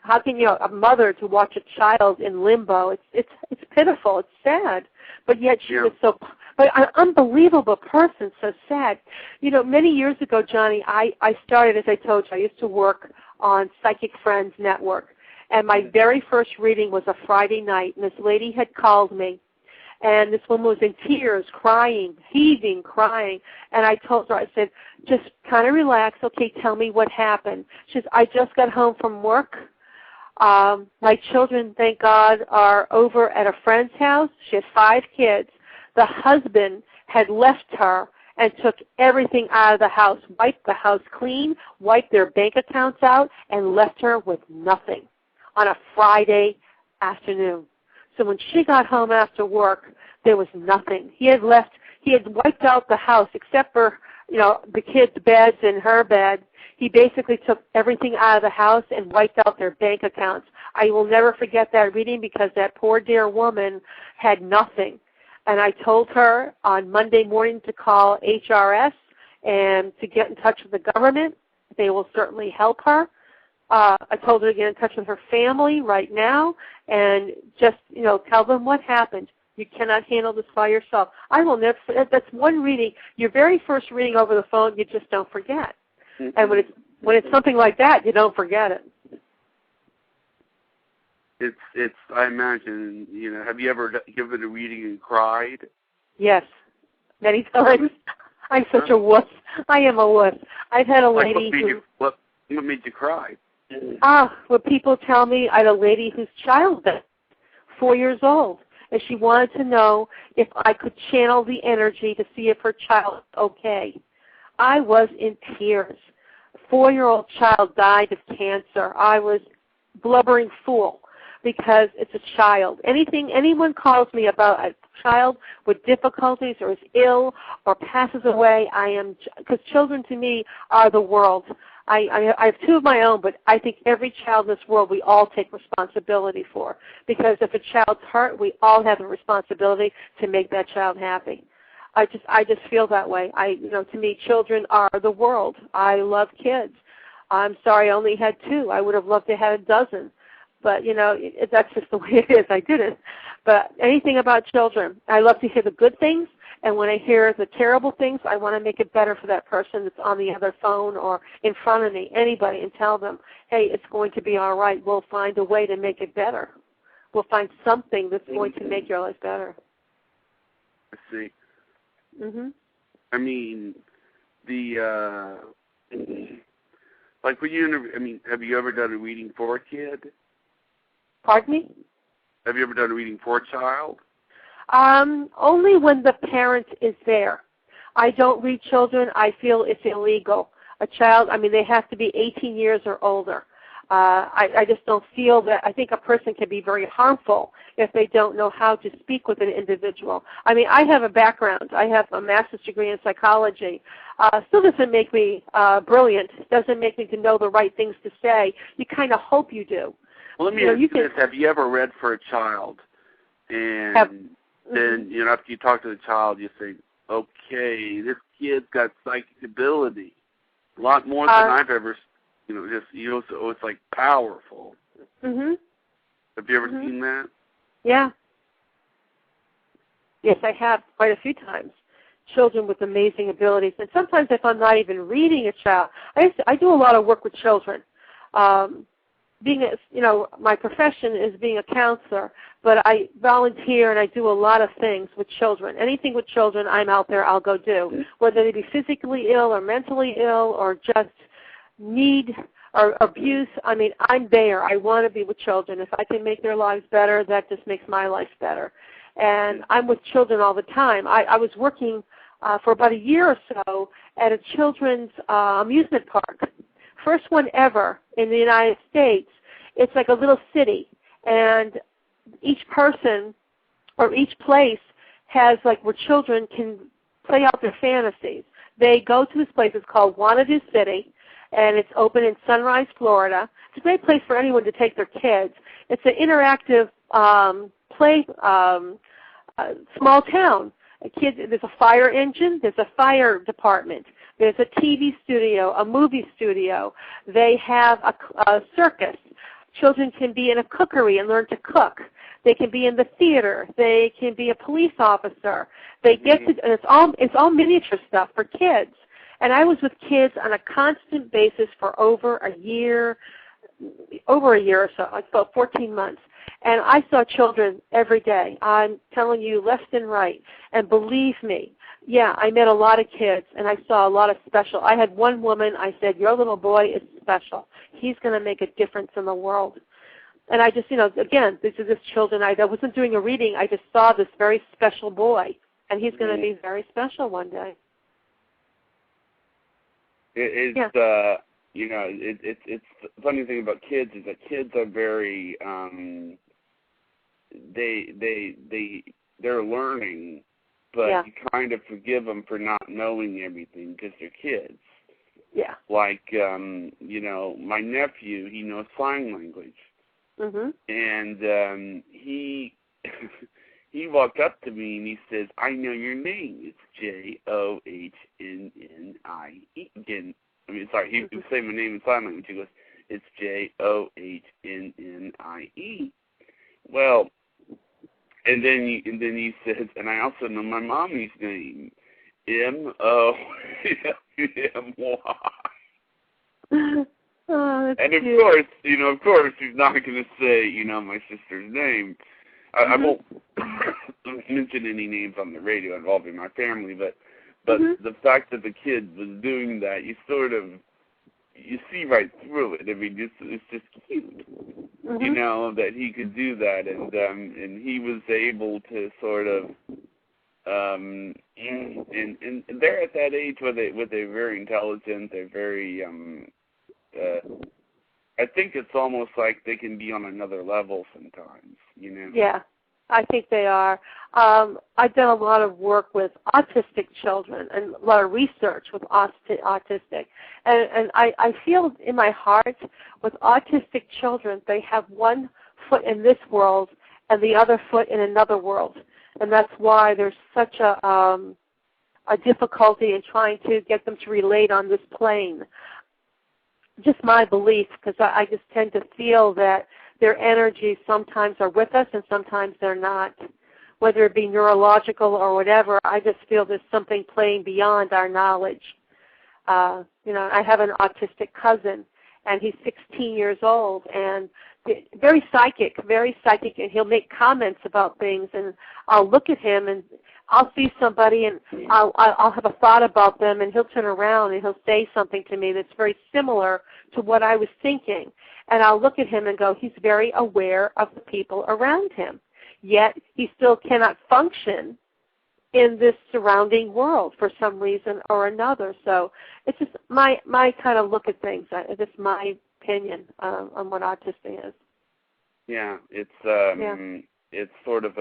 How can a mother to watch a child in limbo? It's pitiful. It's sad, but yet she was so. But an unbelievable person, so sad. Many years ago, Johnny, I started, as I told you, I used to work on Psychic Friends Network, and my very first reading was a Friday night, and this lady had called me, and this woman was in tears, crying, heaving, crying, and I told her, I said, just kind of relax, okay, tell me what happened. She says, I just got home from work. My children, thank God, are over at a friend's house. She has 5 kids. The husband had left her and took everything out of the house, wiped the house clean, wiped their bank accounts out, and left her with nothing on a Friday afternoon. So when she got home after work, there was nothing. He had wiped out the house except for, the kids' beds and her bed. He basically took everything out of the house and wiped out their bank accounts. I will never forget that reading because that poor dear woman had nothing. And I told her on Monday morning to call HRS and to get in touch with the government. They will certainly help her. I told her to get in touch with her family right now and just, tell them what happened. You cannot handle this by yourself. I will never forget. That's one reading. Your very first reading over the phone, you just don't forget. Mm-hmm. And when it's something like that, you don't forget it. It's. I imagine. Have you ever given a reading and cried? Yes, many times. I'm such a wuss. I am a wuss. I've had a lady what made you cry? Well, people tell me I had a lady whose child died, 4 years old, and she wanted to know if I could channel the energy to see if her child was okay. I was in tears. A 4-year-old child died of cancer. I was blubbering fool because it's a child. Anyone calls me about a child with difficulties or is ill or passes away, because children to me are the world. I have 2 of my own, but I think every child in this world we all take responsibility for, because if a child's hurt, we all have a responsibility to make that child happy. I just feel that way. To me, children are the world. I love kids. I'm sorry I only had 2. I would have loved to have a dozen. But, that's just the way it is. I didn't. But anything about children, I love to hear the good things. And when I hear the terrible things, I want to make it better for that person that's on the other phone or in front of me, anybody, and tell them, hey, it's going to be all right. We'll find a way to make it better. We'll find something that's going to make your life better. I see. Mm-hmm. I mean, like when you have you ever done a reading for a kid? Pardon me? Have you ever done a reading for a child? Only when the parent is there. I don't read children. I feel it's illegal. A child, they have to be 18 years or older. I just don't feel that. I think a person can be very harmful if they don't know how to speak with an individual. I have a background. I have a master's degree in psychology. Still doesn't make me brilliant. It doesn't make me to know the right things to say. You kind of hope you do. Well, let me ask you this. Have you ever read for a child and then, after you talk to the child, you think, okay, this kid's got psychic ability. A lot more than I've ever, so it's like powerful. Mm-hmm. Have you ever seen that? Yeah. Yes, I have quite a few times. Children with amazing abilities. And sometimes if I'm not even reading a child, I do a lot of work with children. My profession is being a counselor, but I volunteer and I do a lot of things with children. Anything with children, I'm out there, I'll go do. Whether they be physically ill or mentally ill or just need or abuse, I'm there. I want to be with children. If I can make their lives better, that just makes my life better. And I'm with children all the time. I was working for about a year or so at a children's amusement park. First one ever in the United States. It's like a little city, and each person or each place has where children can play out their fantasies. They go to this place. It's called Wanadu City, and it's open in Sunrise, Florida. It's a great place for anyone to take their kids. It's an interactive small town. There's a fire engine. There's a fire department. There's a TV studio, a movie studio. They have a circus. Children can be in a cookery and learn to cook. They can be in the theater. They can be a police officer. They get to, and it's all miniature stuff for kids. And I was with kids on a constant basis for over a year or so, like about 14 months. And I saw children every day. I'm telling you, left and right. And believe me, yeah, I met a lot of kids, and I saw a lot of special. I had one woman, I said, your little boy is special. He's going to make a difference in the world. And I just, again, these are just children. I wasn't doing a reading. I just saw this very special boy, and he's going to be very special one day. It's the funny thing about kids is that kids are very they're learning, but you kind of forgive them for not knowing everything because they're kids. Yeah. Like my nephew, he knows sign language, and he he walked up to me and he says, "I know your name. It's Johnnnie." Again, he was saying my name in sign language. He goes, "It's Johnnnie." Well, and then he says, "And I also know my mommy's name, Momy." Oh, and of course, he's not going to say, my sister's name. I won't mention any names on the radio involving my family, but the fact that the kid was doing that, you see right through it. I mean, it's just cute, that he could do that, and he was able to sort of, and they're at that age where they're very intelligent. They're very, I think it's almost like they can be on another level sometimes, Yeah, I think they are. I've done a lot of work with autistic children and a lot of research with autistic. And I feel in my heart with autistic children, they have one foot in this world and the other foot in another world. And that's why there's such a difficulty in trying to get them to relate on this plane. Just my belief, because I just tend to feel that their energies sometimes are with us and sometimes they're not. Whether it be neurological or whatever, I just feel there's something playing beyond our knowledge. I have an autistic cousin, and he's 16 years old, and very psychic, and he'll make comments about things, and I'll look at him, and I'll see somebody, and I'll have a thought about them, and he'll turn around, and he'll say something to me that's very similar to what I was thinking. And I'll look at him and go, he's very aware of the people around him, yet he still cannot function in this surrounding world for some reason or another. So it's just my kind of look at things. It's my opinion on what autism is. Yeah, it's sort of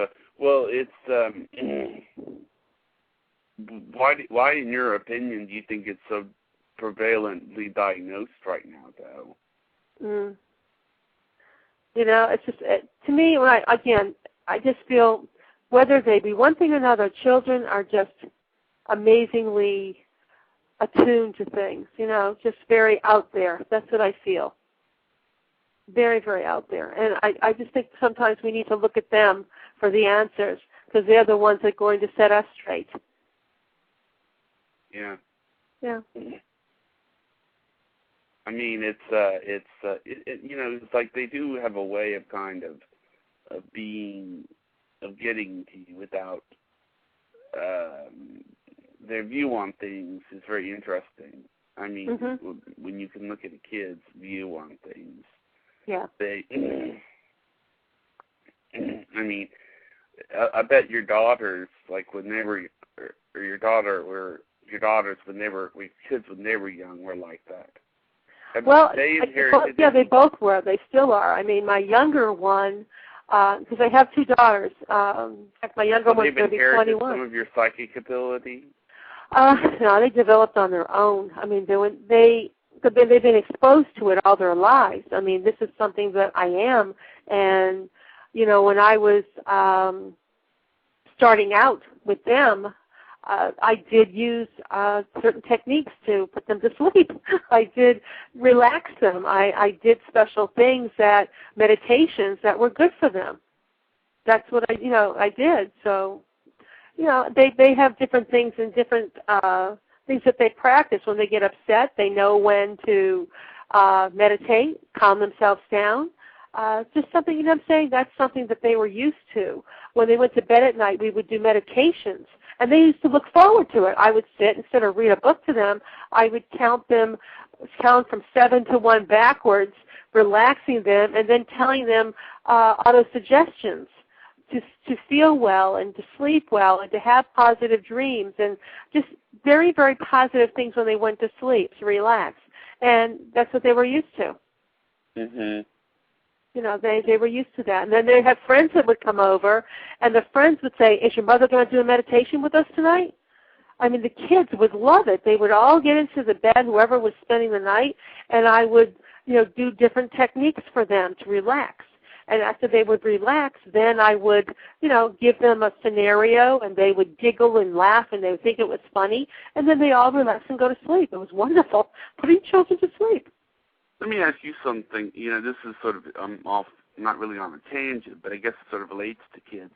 why in your opinion do you think it's so prevalently diagnosed right now, though? It's just to me. I just feel whether they be one thing or another, children are just amazingly attuned to things. Just very out there. That's what I feel. Very, very out there. And I just think sometimes we need to look at them for the answers because they're the ones that are going to set us straight. Yeah. Yeah. I mean, it's like they do have a way of kind of getting to you without their view on things is very interesting. I mean, when you can look at a kid's view on things, they. I mean, I bet your daughters, like when they were, or your daughters when they were kids when they were young, were like that. They both were. They still are. I mean, my younger one, because I have two daughters. In fact, my younger one's going to be 21. Some of your psychic ability? No, they developed on their own. I mean, they've been exposed to it all their lives. I mean, this is something that I am. And, when I was starting out with them, I did use certain techniques to put them to sleep. I did relax them. I did special things, meditations that were good for them. That's what I did. So, they have different things and different things that they practice. When they get upset, they know when to meditate, calm themselves down. Just something, I'm saying, that's something that they were used to. When they went to bed at night, we would do meditations, and they used to look forward to it. I would sit, instead of read a book to them, I would count from 7 to 1 backwards, relaxing them, and then telling them auto-suggestions to feel well and to sleep well and to have positive dreams and just very, very positive things when they went to sleep, to relax. And that's what they were used to. Mhm. They were used to that. And then they had friends that would come over, and the friends would say, "Is your mother going to do a meditation with us tonight?" I mean, the kids would love it. They would all get into the bed, whoever was spending the night, and I would, do different techniques for them to relax. And after they would relax, then I would, give them a scenario, and they would giggle and laugh, and they would think it was funny, and then they all relax and go to sleep. It was wonderful, putting children to sleep. Let me ask you something. This is sort of off, not really on a tangent, but I guess it sort of relates to kids.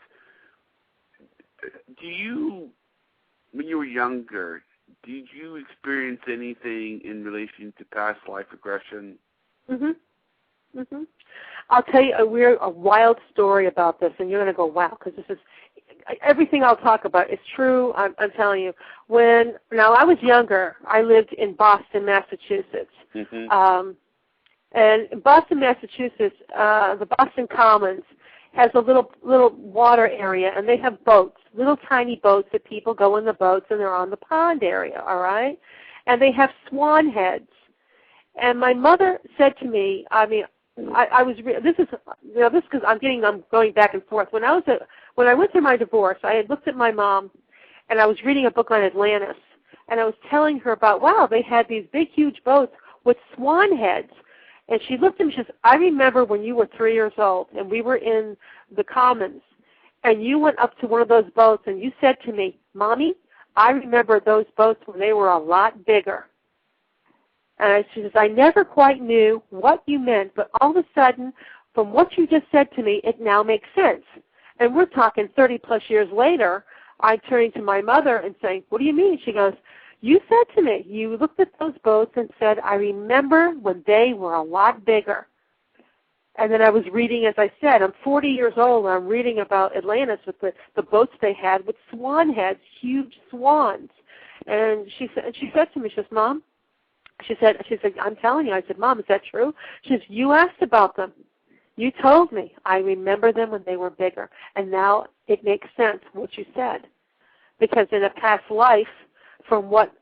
When you were younger, did you experience anything in relation to past life regression? Mhm. Mhm. I'll tell you a wild story about this, and you're going to go, wow, because this is everything I'll talk about is true. I'm telling you. When I was younger, I lived in Boston, Massachusetts. Mm-hmm. And in Boston, Massachusetts, the Boston Commons has a little water area, and they have boats, little tiny boats that people go in the boats, and they're on the pond area, all right? And they have swan heads. And my mother said to me, this is because I'm going back and forth. When I went through my divorce, I had looked at my mom, and I was reading a book on Atlantis, and I was telling her about, wow, they had these big, huge boats with swan heads. And she looked at me, she says, I remember when you were 3 years old, and we were in the Commons, and you went up to one of those boats, and you said to me, Mommy, I remember those boats when they were a lot bigger. And she says, I never quite knew what you meant, but all of a sudden, from what you just said to me, it now makes sense. And we're talking 30-plus years later, I'm turning to my mother and saying, what do you mean? She goes, you said to me, you looked at those boats and said, I remember when they were a lot bigger. And then I was reading, as I said, I'm 40 years old, and I'm reading about Atlantis with the boats they had with swan heads, huge swans. And she said to me, she says, Mom, she said, I'm telling you. I said, Mom, is that true? She says, you asked about them. You told me. I remember them when they were bigger. And now it makes sense what you said. Because in a past life, from what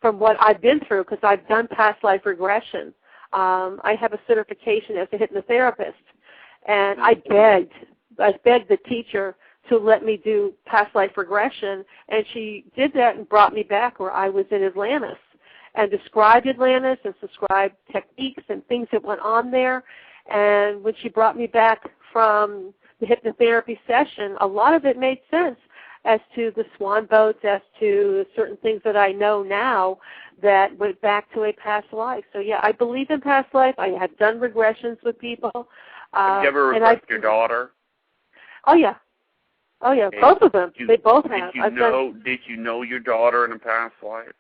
I've been through, because I've done past life regression, I have a certification as a hypnotherapist. And I begged the teacher to let me do past life regression, and she did that and brought me back where I was in Atlantis and described Atlantis and described techniques and things that went on there. And when she brought me back from the hypnotherapy session, a lot of it made sense as to the swan boats, as to certain things that I know now that went back to a past life. So, yeah, I believe in past life. I have done regressions with people. Have you ever regressed your daughter? Oh, yeah. Oh, yeah, And both of them. They both have. Did you know your daughter in a past life?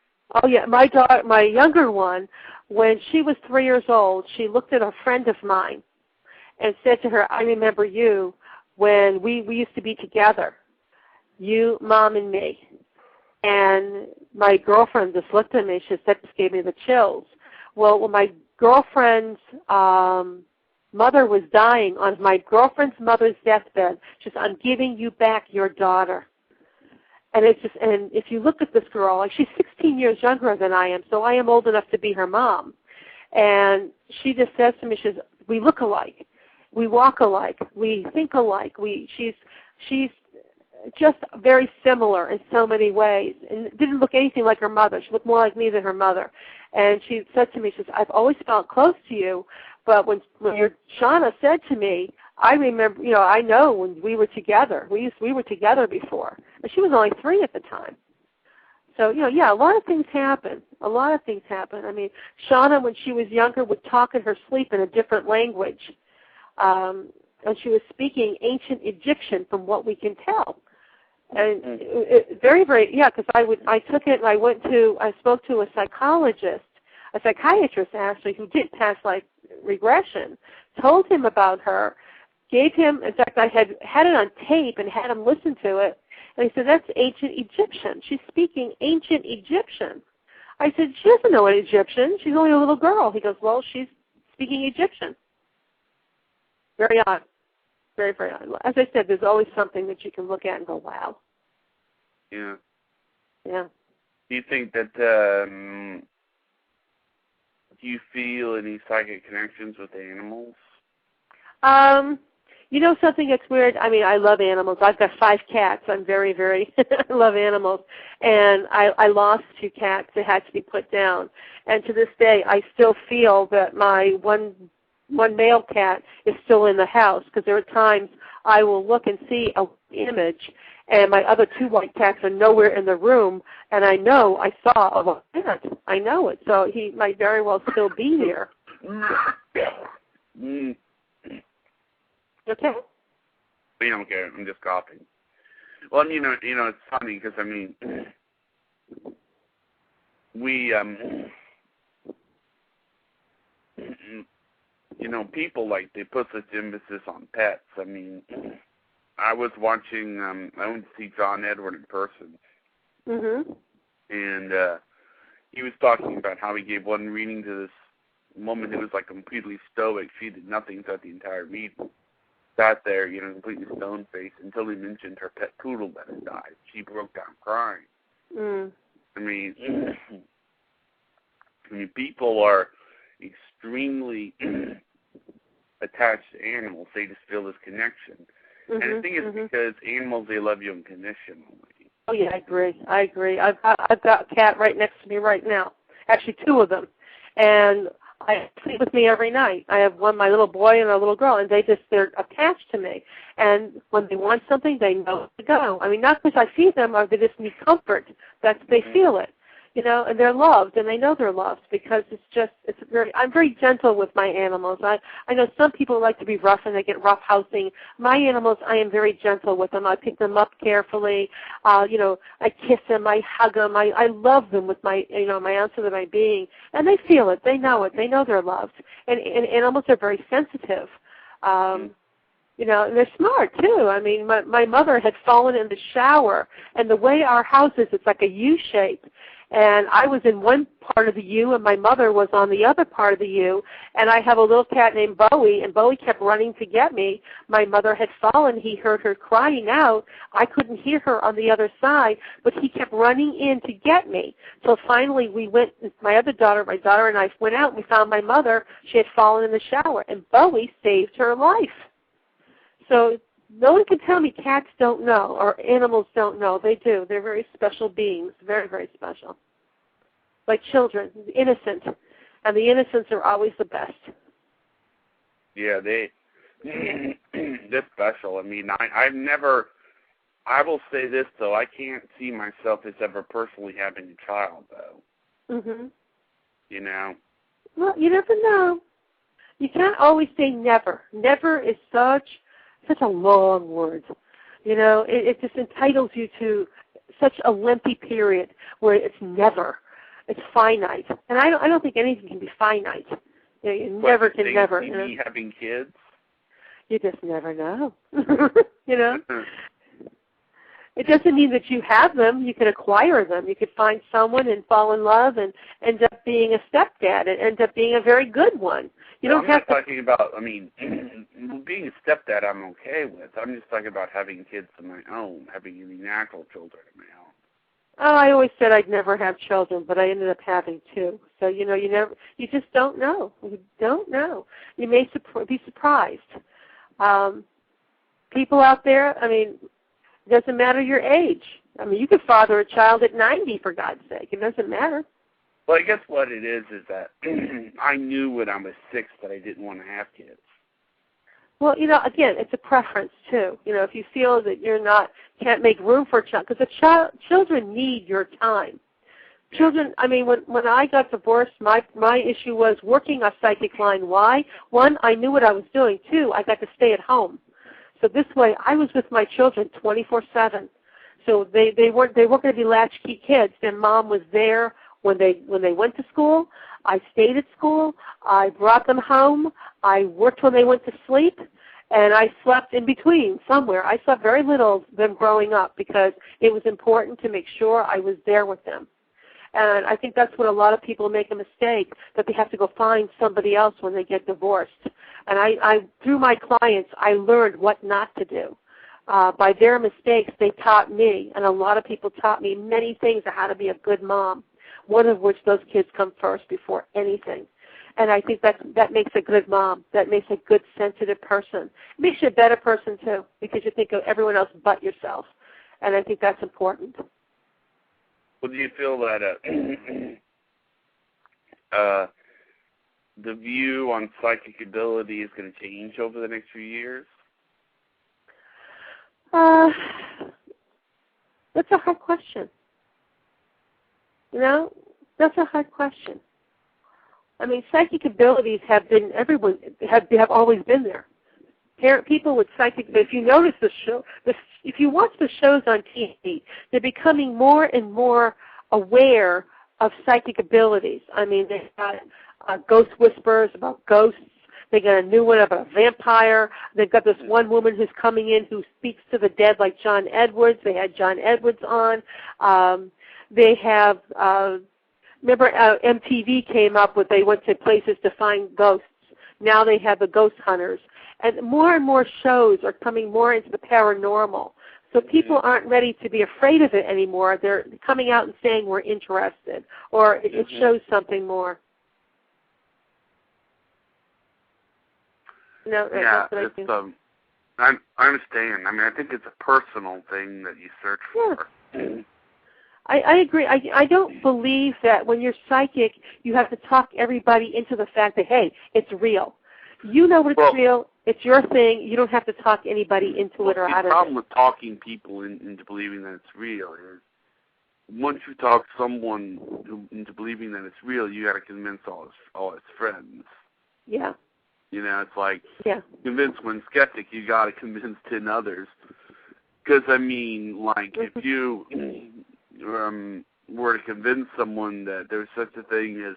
Oh, yeah. My younger one, when she was 3 years old, she looked at a friend of mine and said to her, I remember you when we used to be together, you, Mom, and me. And my girlfriend just looked at me. She said, this gave me the chills. Well, when my girlfriend's mother was dying, on my girlfriend's mother's deathbed, she said, I'm giving you back your daughter. And and if you look at this girl, like, she's 16 years younger than I am, so I am old enough to be her mom. And she just says to me, she says, we look alike, we walk alike, we think alike. She's just very similar in so many ways, and didn't look anything like her mother. She looked more like me than her mother. And she said to me, she says, I've always felt close to you, but when your Shauna said to me, I remember, I know when we were together. We were together before. And she was only 3 at the time. So, a lot of things happen. A lot of things happen. I mean, Shauna, when she was younger, would talk in her sleep in a different language. And she was speaking ancient Egyptian from what we can tell. And very, very, because I took it and I spoke to a psychiatrist actually, who did past life regression, told him about her, gave him, in fact, I had it on tape and had him listen to it, and he said, that's ancient Egyptian. She's speaking ancient Egyptian. I said, she doesn't know Egyptian. She's only a little girl. He goes, well, she's speaking Egyptian. Very odd. Very, very odd. As I said, there's always something that you can look at and go, wow. Yeah. Yeah. Do you think that, do you feel any psychic connections with animals? Something that's weird? I mean, I love animals. I've got 5 cats. I'm very, very, I love animals. And I lost 2 cats. They had to be put down. And to this day, I still feel that my one male cat is still in the house, because there are times I will look and see an image, and my other 2 white cats are nowhere in the room, and I know I saw a white cat. I know it. So he might very well still be here. Okay. You don't care. I'm just coughing. Well, it's funny because, I mean, we, people, like, they put such emphasis on pets. I mean, I was watching, I went to see John Edward in person. Mm-hmm. And he was talking about how he gave one reading to this woman who was, like, completely stoic. She did nothing throughout the entire meeting. Sat there, completely stone-faced, until he mentioned her pet poodle that had died. She broke down crying. Mm. I mean, people are extremely attached to animals. They just feel this connection. Mm-hmm, and I think it's because animals, they love you unconditionally. Oh, yeah, I agree. I've got a cat right next to me right now. Actually, 2 of them. And I sleep with me every night. I have my little boy and a little girl, and they're attached to me. And when they want something, they know where to go. I mean, not because I feed them or they just need comfort. They feel it, and they're loved, and they know they're loved, because I'm very gentle with my animals. I know some people like to be rough and they get rough housing. My animals, I am very gentle with them. I pick them up carefully. I kiss them. I hug them. I love them with my ounce of my being, and they feel it. They know it. They know they're loved, and animals are very sensitive. And they're smart, too. I mean, my mother had fallen in the shower, and the way our house is, it's like a U shape. And I was in one part of the U, and my mother was on the other part of the U. And I have a little cat named Bowie, and Bowie kept running to get me. My mother had fallen. He heard her crying out. I couldn't hear her on the other side, but he kept running in to get me. So finally we went, my daughter and I went out, and we found my mother. She had fallen in the shower, and Bowie saved her life. So no one can tell me cats don't know or animals don't know. They do. They're very special beings, very, very special. Like children, innocent. And the innocents are always the best. Yeah, they're special. I mean, I will say this, though. I can't see myself as ever personally having a child, though. Mm-hmm. Well, you never know. You can't always say never. Never is such a long word. It just entitles you to such a lengthy period where it's never. It's finite. And I don't think anything can be finite. You never can never. Me having kids? You just never know. It doesn't mean that you have them. You can acquire them. You could find someone and fall in love and end up being a stepdad and end up being a very good one. I'm not talking about, being a stepdad I'm okay with. I'm just talking about having kids of my own, having any natural children of my own. Oh, I always said I'd never have children, but I ended up having 2. So, you just don't know. You don't know. You may be surprised. People out there, it doesn't matter your age. You could father a child at 90, for God's sake. It doesn't matter. Well, I guess what it is that I knew when I was 6 that I didn't want to have kids. Well, again, it's a preference, too. If you feel that you're not can't make room for a child, because children need your time. Children, I mean, when I got divorced, my issue was working a psychic line. Why? One, I knew what I was doing. Two, I got to stay at home. So this way, I was with my children 24/7. So they weren't going to be latchkey kids. Their mom was there when they went to school. I stayed at school. I brought them home. I worked when they went to sleep. And I slept in between somewhere. I slept very little of them growing up because it was important to make sure I was there with them. And I think that's when a lot of people make a mistake, that they have to go find somebody else when they get divorced. And I through my clients, I learned what not to do. By their mistakes, they taught me, and a lot of people taught me many things of how to be a good mom, one of which those kids come first before anything. And I think that makes a good mom. That makes a good, sensitive person. It makes you a better person, too, because you think of everyone else but yourself. And I think that's important. Well, do you feel that the view on psychic ability is going to change over the next few years? That's a hard question. You know, that's a hard question. I mean, psychic abilities have always been there. People with psychic, if you notice if you watch the shows on TV, they're becoming more and more aware of psychic abilities. I mean, they've got ghost whisperers about ghosts. They got a new one about a vampire. They've got this one woman who's coming in who speaks to the dead like John Edwards. They had John Edwards on. They have, remember MTV came up with, they went to places to find ghosts. Now they have the ghost hunters. And more shows are coming more into the paranormal. So people aren't ready to be afraid of it anymore. They're coming out and saying we're interested, or it shows something more. No, yeah, it's I understand. I mean, I think it's a personal thing that you search for. Yeah. I agree. I don't believe that when you're psychic, you have to talk everybody into the fact that, hey, it's real. You know what it's real. It's your thing. You don't have to talk anybody into it or out of it. The problem with talking people into believing that it's real is once you talk someone into believing that it's real, you got to convince all his friends. Yeah. You know, it's like convince one skeptic, you got to convince 10 others. Because, I mean, like, if you were to convince someone that there's such a thing as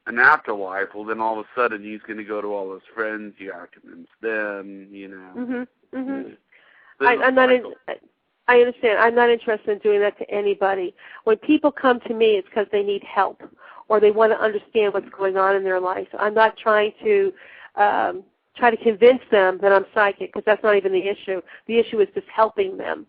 an afterlife, well, then all of a sudden he's going to go to all his friends. You got to convince them, you know. I understand. I'm not interested in doing that to anybody. When people come to me, it's because they need help or they want to understand what's going on in their life. I'm not trying to convince them that I'm psychic, because that's not even the issue. The issue is just helping them.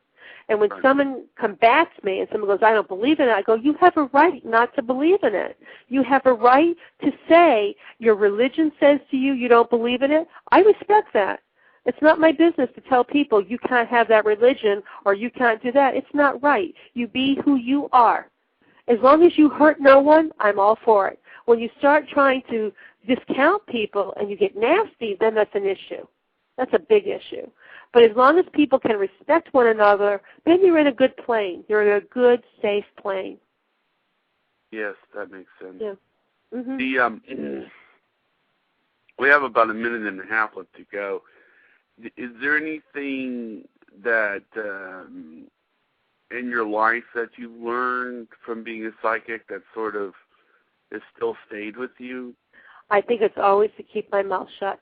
And when someone combats me and someone goes, I don't believe in it, I go, you have a right not to believe in it. You have a right to say your religion says to you you don't believe in it. I respect that. It's not my business to tell people you can't have that religion or you can't do that. It's not right. You be who you are. As long as you hurt no one, I'm all for it. When you start trying to discount people and you get nasty, then that's an issue. That's a big issue. But as long as people can respect one another, then you're in a good plane. You're in a good, safe plane. Yes, that makes sense. Yeah. We have about a minute and a half left to go. Is there anything that in your life that you learned from being a psychic that sort of has still stayed with you? I think it's always to keep my mouth shut.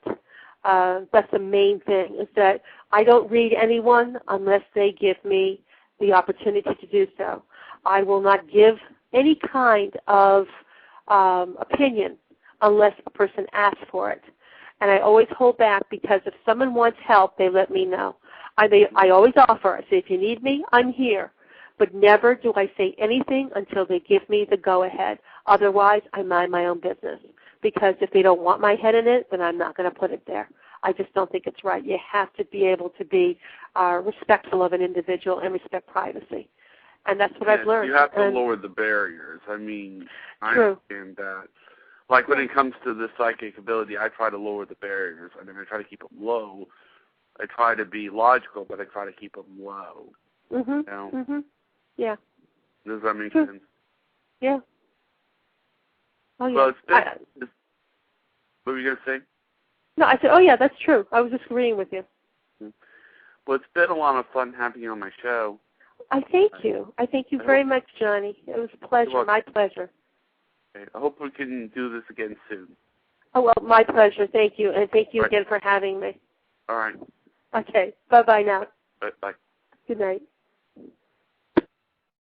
That's the main thing, is that I don't read anyone unless they give me the opportunity to do so. I will not give any kind of opinion unless a person asks for it. And I always hold back, because if someone wants help, they let me know. I always offer. I say, if you need me, I'm here. But never do I say anything until they give me the go-ahead. Otherwise, I mind my own business. Because if they don't want my head in it, then I'm not going to put it there. I just don't think it's right. You have to be able to be respectful of an individual and respect privacy. And that's what I've learned. You have to lower the barriers. I mean, I understand that. Like when it comes to the psychic ability, I try to lower the barriers. I mean, I try to keep them low. I try to be logical, but I try to keep them low. Mhm. You know? Mhm. Yeah. Does that make sense? Yeah. Oh yeah. Well, it's been, what were you going to say? No, I said, oh yeah, that's true. I was just agreeing with you. Well, it's been a lot of fun having you on my show. I thank you. I thank you very much, Johnny. It was a pleasure. My pleasure. Okay. I hope we can do this again soon. Oh, well, my pleasure. Thank you. And thank you again for having me. All right. Okay. Bye-bye now. Bye. Good night.